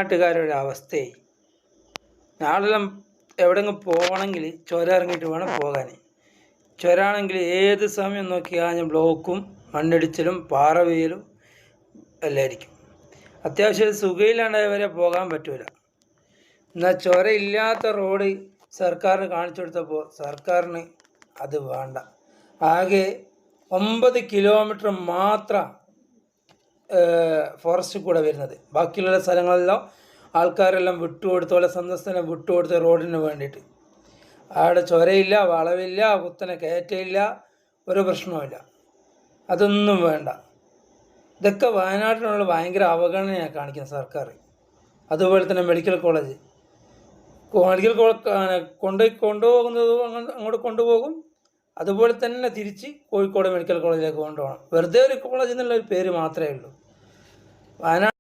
നാട്ടുകാരുടെ അവസ്ഥയായി. നാളെല്ലാം എവിടെയെങ്കിലും പോകണമെങ്കിൽ ചുരം ഇറങ്ങിയിട്ട് വേണം പോകാൻ. ചുരമാണെങ്കിൽ ഏത് സമയം നോക്കിയാൽ ബ്ലോക്കും മണ്ണിടിച്ചിലും പാറ വീഴലും എല്ലായിരിക്കും. അത്യാവശ്യം സുഖയില്ലാണ്ടായ വരെ പോകാൻ പറ്റൂല. എന്നാൽ ചുരമില്ലാത്ത റോഡ് സർക്കാരിന് കാണിച്ചു കൊടുത്തപ്പോൾ സർക്കാരിന് അത് വേണ്ട. ആകെ 9 കിലോമീറ്റർ മാത്രം ഫോറസ്റ്റ് കൂടെ വരുന്നത്. ബാക്കിയുള്ള സ്ഥലങ്ങളെല്ലാം ആൾക്കാരെല്ലാം വിട്ടുകൊടുത്ത പോലെ സന്ദർശനം വിട്ടുകൊടുത്ത റോഡിന് വേണ്ടിയിട്ട്. അവിടെ ചുരയില്ല, വളവില്ല, കുത്തനെ കയറ്റമില്ല, ഒരു പ്രശ്നവുമില്ല. അതൊന്നും വേണ്ട. ഇതൊക്കെ വയനാട്ടിനുള്ള ഭയങ്കര അവഗണനയാണ് കാണിക്കുന്നത് സർക്കാർ. അതുപോലെ തന്നെ മെഡിക്കൽ കോളേജ് കൊണ്ടുപോകുന്നത് അങ്ങോട്ട് കൊണ്ടുപോകും. അതുപോലെ തന്നെ തിരിച്ച് കോഴിക്കോട് മെഡിക്കൽ കോളേജിലേക്ക് കൊണ്ടുപോകണം. വെറുതെ ഒരു കോളേജ് എന്നുള്ള ഒരു പേര് മാത്രമേ ഉള്ളൂ. വയനാട്